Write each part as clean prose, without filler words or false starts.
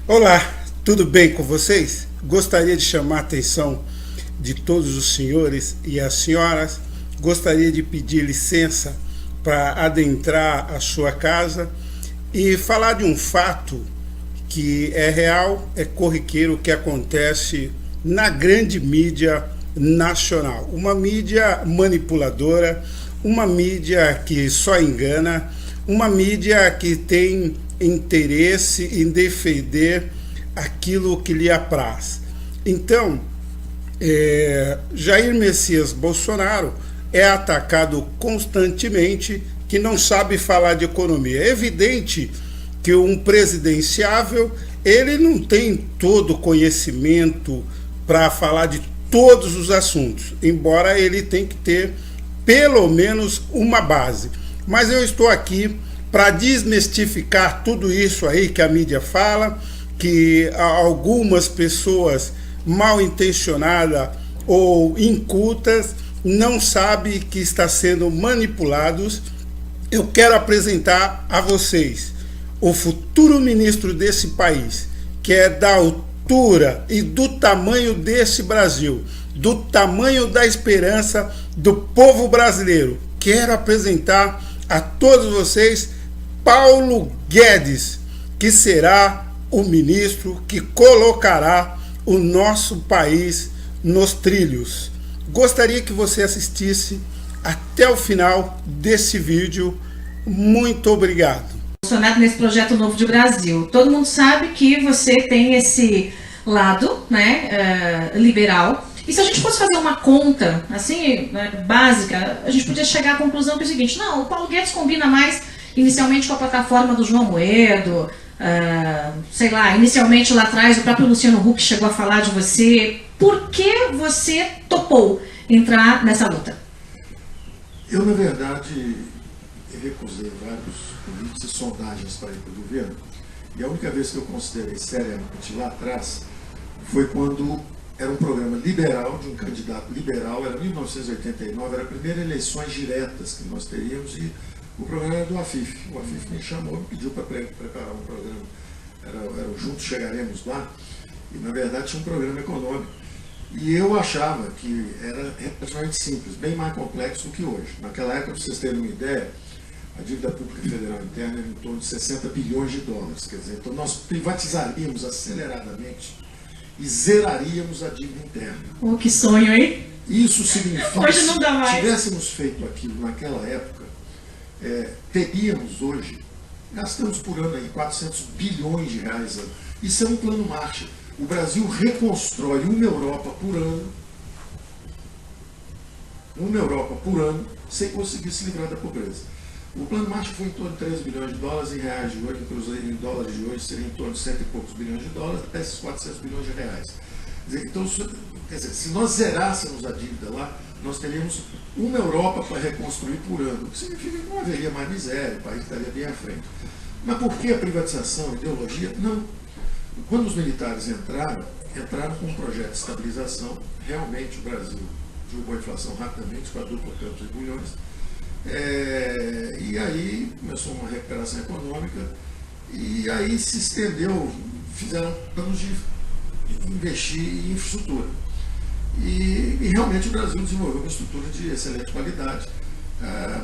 Olá, tudo bem com vocês? Gostaria de chamar a atenção de todos os senhores e as senhoras. Gostaria de pedir licença para adentrar a sua casa e falar de um fato que é real, é corriqueiro, que acontece na grande mídia nacional. Uma mídia manipuladora, uma mídia que só engana, uma mídia que tem interesse em defender aquilo que lhe apraz. Então, Jair Messias Bolsonaro é atacado constantemente que não sabe falar de economia. É evidente que um presidenciável, ele não tem todo o conhecimento para falar de todos os assuntos, embora ele tenha que ter pelo menos uma base. Mas eu estou aqui para desmistificar tudo isso aí que a mídia fala, que algumas pessoas mal intencionadas ou incultas não sabem que está sendo manipulados. Eu quero apresentar a vocês o futuro ministro desse país, que é da altura e do tamanho desse Brasil, do tamanho da esperança do povo brasileiro. Quero apresentar a todos vocês Paulo Guedes, que será o ministro que colocará o nosso país nos trilhos. Gostaria que você assistisse até o final desse vídeo. Muito obrigado. Bolsonaro nesse projeto novo de Brasil. Todo mundo sabe que você tem esse lado, né, liberal. E se a gente fosse fazer uma conta, assim, básica, a gente podia chegar à conclusão que é o seguinte: não, o Paulo Guedes combina mais inicialmente com a plataforma do João Moedo, sei lá, inicialmente lá atrás o próprio Luciano Huck chegou a falar de você. Por que você topou entrar nessa luta? Eu, na verdade, recusei vários convites e sondagens para ir para o governo, e a única vez que eu considerei seriamente lá atrás foi quando era um programa liberal, de um candidato liberal, era 1989, era a primeira eleições diretas que nós teríamos, e o programa era do Afif. O Afif me chamou, me pediu para preparar um programa, era o Juntos Chegaremos Lá, e na verdade tinha um programa econômico. E eu achava que era relativamente simples, bem mais complexo do que hoje. Naquela época, para vocês terem uma ideia, a dívida pública federal interna era em torno de 60 bilhões de dólares. Quer dizer, então nós privatizaríamos aceleradamente e zeraríamos a dívida interna. Oh, que sonho, hein? Isso significa hoje não dá mais. Se tivéssemos feito aquilo naquela época, teríamos hoje, gastamos por ano aí 400 bilhões de reais. Isso é um plano Marshall. O Brasil reconstrói uma Europa por ano, sem conseguir se livrar da pobreza. O plano Marshall foi em torno de 13 bilhões de dólares em reais de hoje, em dólares de hoje seria em torno de 100 e poucos bilhões de dólares, até esses 400 bilhões de reais. Então, quer dizer, se nós zerássemos a dívida lá, nós teríamos uma Europa para reconstruir por ano, o que significa que não haveria mais miséria, o país estaria bem à frente. Mas por que a privatização, a ideologia? Não. Quando os militares entraram com um projeto de estabilização. Realmente o Brasil derrubou a inflação rapidamente, quadrupla campos e bulhões. E aí começou uma recuperação econômica, e aí se estendeu, fizeram planos de investir em infraestrutura. E realmente o Brasil desenvolveu uma estrutura de excelente qualidade.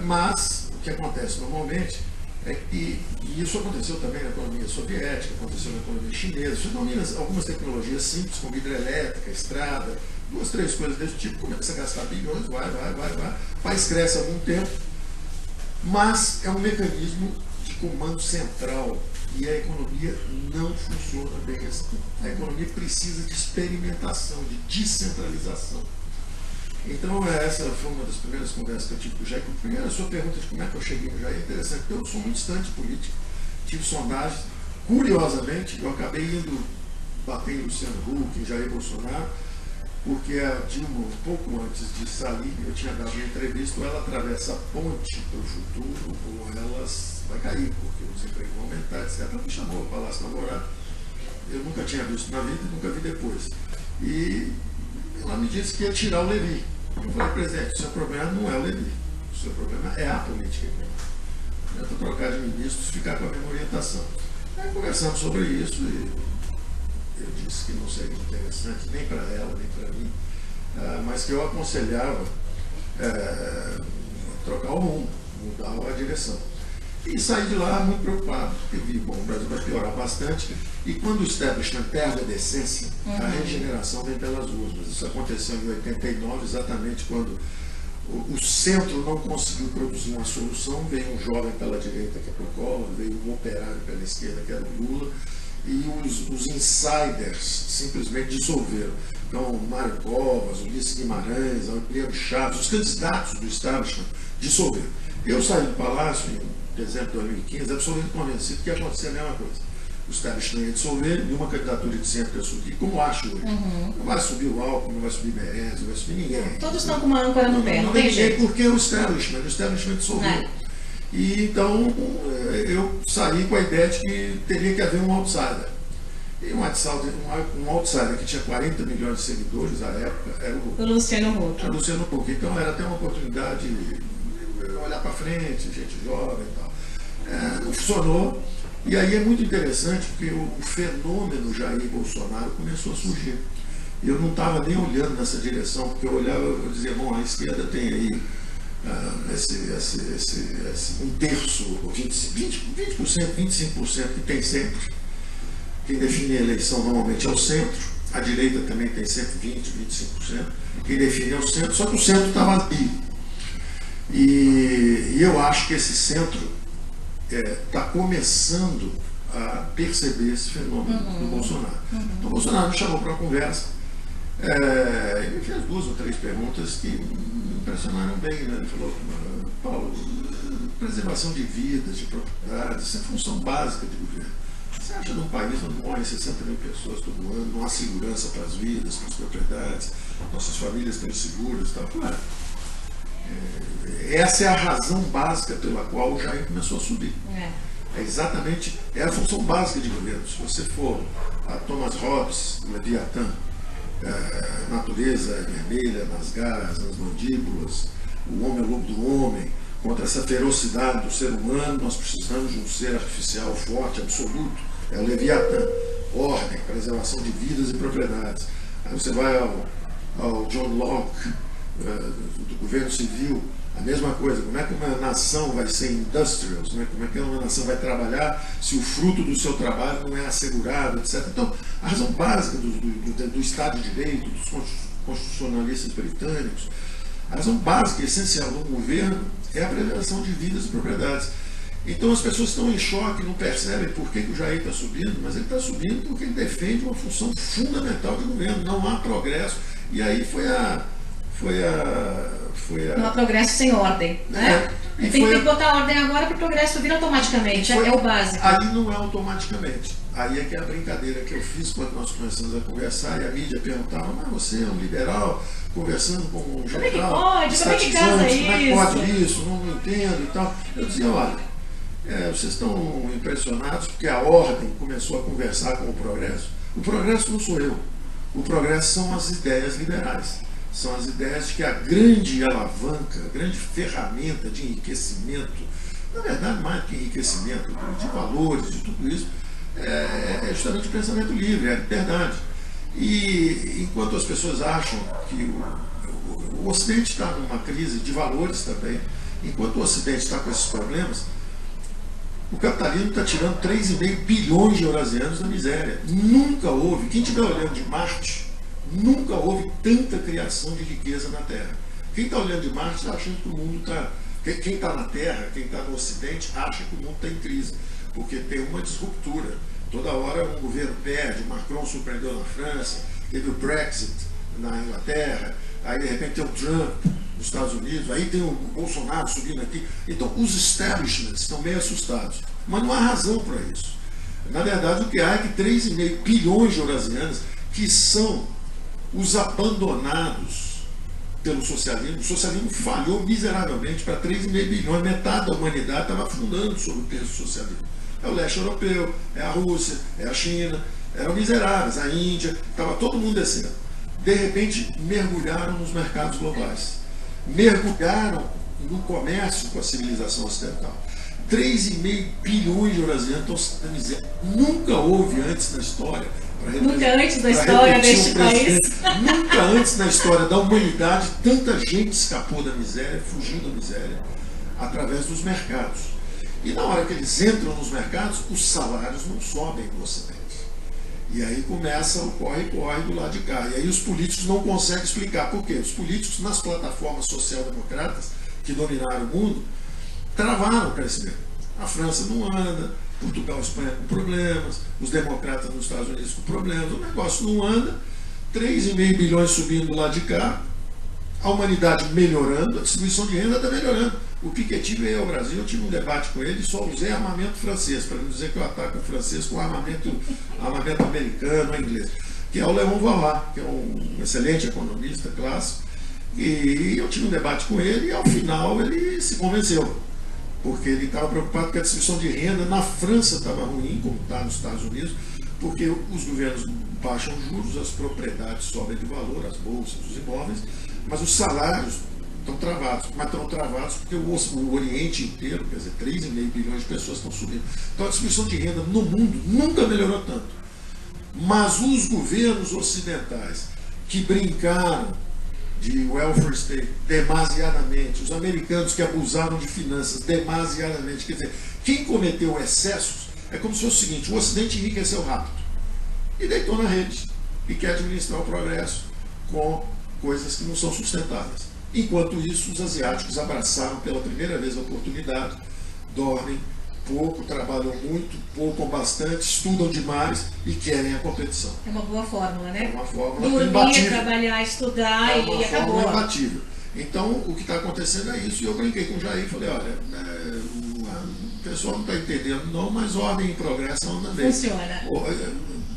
Mas o que acontece normalmente é que, e isso aconteceu também na economia soviética, aconteceu na economia chinesa, você domina algumas tecnologias simples, como hidrelétrica, estrada, 2, 3 coisas desse tipo, começa a gastar bilhões, vai, o país cresce há algum tempo, mas é um mecanismo de comando central, e a economia não funciona bem assim. A economia precisa de experimentação, de descentralização. Então, essa foi uma das primeiras conversas que eu tive com o Jair. Primeiro, a sua pergunta de como é que eu cheguei no Jair é interessante, porque eu sou muito distante político, tive sondagens. Curiosamente, eu acabei indo bater em Luciano Huck, em Jair Bolsonaro, porque a Dilma, um pouco antes de sair, eu tinha dado uma entrevista, ou ela atravessa a ponte para o futuro, ou ela vai cair, porque os empregos vão aumentar, etc. Ela me chamou ao Palácio Namorado. Eu nunca tinha visto na vida e nunca vi depois. E ela me disse que ia tirar o Levi. Eu falei: presidente, o seu problema não é o Levi, o seu problema é a política econômica. Tenta trocar de ministros, ficar com a mesma orientação. Aí conversamos sobre isso e eu disse que não seria interessante nem para ela, nem para mim, mas que eu aconselhava trocar o rumo, mudar a direção. E saí de lá muito preocupado, porque vi, bom, o Brasil vai piorar bastante, e quando o establishment perde a decência, a regeneração vem pelas ruas. Mas isso aconteceu em 89, exatamente quando o centro não conseguiu produzir uma solução, veio um jovem pela direita, que é o Collor, veio um operário pela esquerda, que era o Lula, e os insiders simplesmente dissolveram. Então, o Mário Covas, o Ulisses Guimarães, o Emiliano Chaves, os candidatos do establishment dissolveram. Eu saí do Palácio em dezembro de 2015, absolutamente convencido que ia acontecer a mesma coisa. O establishment ia dissolver e uma candidatura de centro ia subir, como acho hoje. Não vai subir o Alckmin, não vai subir Meirelles, não vai subir ninguém. Todos estão com uma âncora no pé, não tem jeito. Porque o establishment dissolveu. E então eu saí com a ideia de que teria que haver um outsider. E um outsider que tinha 40 milhões de seguidores à época era o Luciano Huck. Era o Luciano Huck. Então era até uma oportunidade de olhar para frente, gente jovem e tal. Não funcionou. E aí é muito interessante porque o fenômeno Jair Bolsonaro começou a surgir. Eu não estava nem olhando nessa direção, porque eu olhava e dizia, bom, a esquerda tem aí um terço, 20%, 25% que tem centro. Quem define a eleição normalmente é o centro, a direita também tem sempre 20%, 25%. Quem define é o centro, só que o centro está vazio. E eu acho que esse centro está começando a perceber esse fenômeno do Bolsonaro. Então o Bolsonaro me chamou para uma conversa e me fez 2 ou 3 perguntas que me impressionaram bem. Né? Ele falou, Paulo, preservação de vidas, de propriedades, isso é função básica de governo. Você acha num país onde morrem 60 mil pessoas todo ano, não há segurança para as vidas, para as propriedades, nossas famílias estão inseguras e tal? Claro. Essa é a razão básica pela qual o Jair começou a subir. É exatamente, é a função básica de governo. Se você for a Thomas Hobbes, Leviatã, natureza é vermelha nas garras, nas mandíbulas, o homem é o lobo do homem, contra essa ferocidade do ser humano, nós precisamos de um ser artificial forte, absoluto, é o Leviatã, ordem, preservação de vidas e propriedades. Aí você vai ao John Locke, do governo civil, a mesma coisa, como é que uma nação vai ser industrials, né? Como é que uma nação vai trabalhar se o fruto do seu trabalho não é assegurado, etc. Então, a razão básica do Estado de Direito, dos constitucionalistas britânicos, a razão básica e essencial do governo é a preservação de vidas e propriedades. Então as pessoas estão em choque, não percebem por que o Jair está subindo, mas ele está subindo porque ele defende uma função fundamental de governo, não há progresso. E aí não há progresso sem ordem, né? Tem que botar ordem agora para o progresso vir automaticamente, é o básico. Aí não é automaticamente. Aí é que é a brincadeira que eu fiz quando nós começamos a conversar e a mídia perguntava, mas você é um liberal conversando com um general, estatizante, como é que pode isso? Não entendo e tal. Eu dizia, olha, vocês estão impressionados porque a ordem começou a conversar com o progresso. O progresso não sou eu. O progresso são as ideias liberais. São as ideias de que a grande alavanca, a grande ferramenta de enriquecimento, na verdade mais que enriquecimento, de valores, de tudo isso, é justamente o pensamento livre, é a liberdade. E enquanto as pessoas acham que o Ocidente está numa crise de valores também, enquanto o Ocidente está com esses problemas, o capitalismo está tirando 3,5 bilhões de eurasianos da miséria. Nunca houve, quem estiver olhando de Marte, nunca houve tanta criação de riqueza na Terra. Quem está olhando de Marte está achando que o mundo está... Quem está na Terra, quem está no Ocidente, acha que o mundo está em crise, porque tem uma disruptura. Toda hora um governo perde, Macron surpreendeu na França, teve o Brexit na Inglaterra, aí de repente tem o Trump nos Estados Unidos, aí tem o Bolsonaro subindo aqui. Então os establishments estão meio assustados, mas não há razão para isso. Na verdade o que há é que 3,5 bilhões de eurasianos, que são os abandonados pelo socialismo. O socialismo falhou miseravelmente para 3,5 bilhões, metade da humanidade estava afundando sob o peso do socialismo. É o leste europeu, é a Rússia, é a China, eram miseráveis, a Índia, estava todo mundo descendo. De repente, mergulharam nos mercados globais, mergulharam no comércio com a civilização ocidental. 3,5 bilhões de brasileiros estão na miséria. Nunca houve antes na história. Nunca antes da história deste país. Nunca antes na história da humanidade tanta gente escapou da miséria, fugiu da miséria, através dos mercados. E na hora que eles entram nos mercados, os salários não sobem no Ocidente. E aí começa o corre-corre do lado de cá. E aí os políticos não conseguem explicar por quê. Os políticos, nas plataformas social-democratas que dominaram o mundo, travaram o crescimento. A França não anda, Portugal e Espanha com problemas, os democratas nos Estados Unidos com problemas, o negócio não anda, 3,5 bilhões subindo do lado de cá, a humanidade melhorando, a distribuição de renda está melhorando. O Piketty veio ao Brasil, eu tive um debate com ele, só usei armamento francês, para não dizer que eu ataco o francês com armamento americano ou inglês, que é o Léon Vaurois, que é um excelente economista clássico, e eu tive um debate com ele e ao final ele se convenceu, porque ele estava preocupado que a distribuição de renda na França estava ruim, como está nos Estados Unidos, porque os governos baixam juros, as propriedades sobem de valor, as bolsas, os imóveis, mas os salários estão travados. Mas estão travados porque o Oriente inteiro, quer dizer, 3,5 bilhões de pessoas estão subindo. Então a distribuição de renda no mundo nunca melhorou tanto. Mas os governos ocidentais que brincaram de welfare state demasiadamente, os americanos que abusaram de finanças demasiadamente, quer dizer, quem cometeu excessos é como se fosse o seguinte: o Ocidente enriqueceu rápido e deitou na rede e quer administrar o progresso com coisas que não são sustentáveis. Enquanto isso, os asiáticos abraçaram pela primeira vez a oportunidade, dormem pouco, trabalham muito, poupam bastante, estudam demais e querem a competição. É uma boa fórmula, né? É uma fórmula dormir, imbatível. Trabalhar, estudar e acabou. É uma imbatível. Então, o que está acontecendo é isso. E eu brinquei com o Jair e falei: olha, o pessoal não está entendendo não, mas ordem e progresso anda bem. Funciona.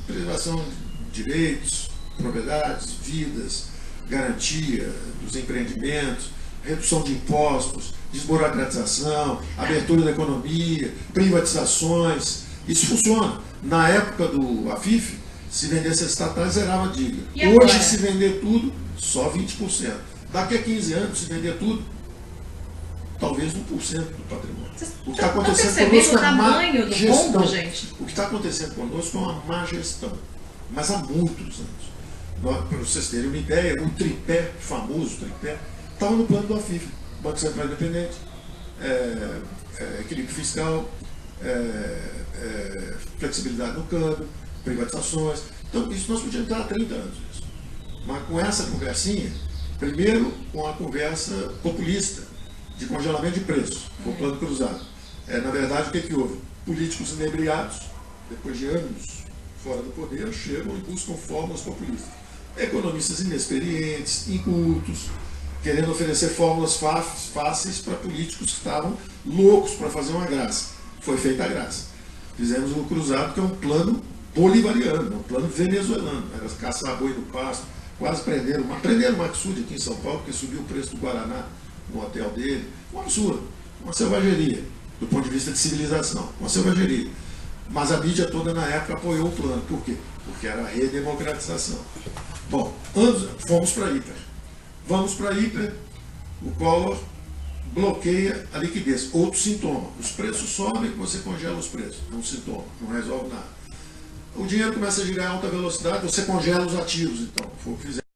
Preservação de direitos, propriedades, vidas, garantia dos empreendimentos, redução de impostos, desburocratização, abertura da economia, privatizações, isso funciona. Na época do AFIF, se vendesse as estatais, zerava a dívida. Hoje, se vender tudo, só 20%. Daqui a 15 anos, se vender tudo, talvez 1% do patrimônio. O que está acontecendo conosco é má gestão. O que está acontecendo conosco é uma má gestão, mas há muitos anos. Para vocês terem uma ideia, o tripé, famoso tripé, estava no plano do AFIF, Banco Central Independente, equilíbrio fiscal, flexibilidade no câmbio, privatizações. Então, isso nós podíamos estar há 30 anos. Isso. Mas com essa conversinha, primeiro com a conversa populista, de congelamento de preço, o plano cruzado. Na verdade, o que houve? Políticos inebriados, depois de anos fora do poder, chegam e buscam fórmulas populistas. Economistas inexperientes, incultos, querendo oferecer fórmulas fáceis para políticos que estavam loucos para fazer uma graça. Foi feita a graça. Fizemos o cruzado, que é um plano bolivariano, um plano venezuelano. Era caçar boi no pasto, quase prenderam o Maxud aqui em São Paulo, porque subiu o preço do Guaraná no hotel dele. Um absurdo, uma selvageria, do ponto de vista de civilização, uma selvageria. Mas a mídia toda na época apoiou o plano. Por quê? Porque era a redemocratização. Bom, fomos para a hiper. Vamos para a hiper, o Collor bloqueia a liquidez. Outro sintoma, os preços sobem, você congela os preços. É um sintoma, não resolve nada. O dinheiro começa a girar em alta velocidade, você congela os ativos, então. Foi o que fizemos.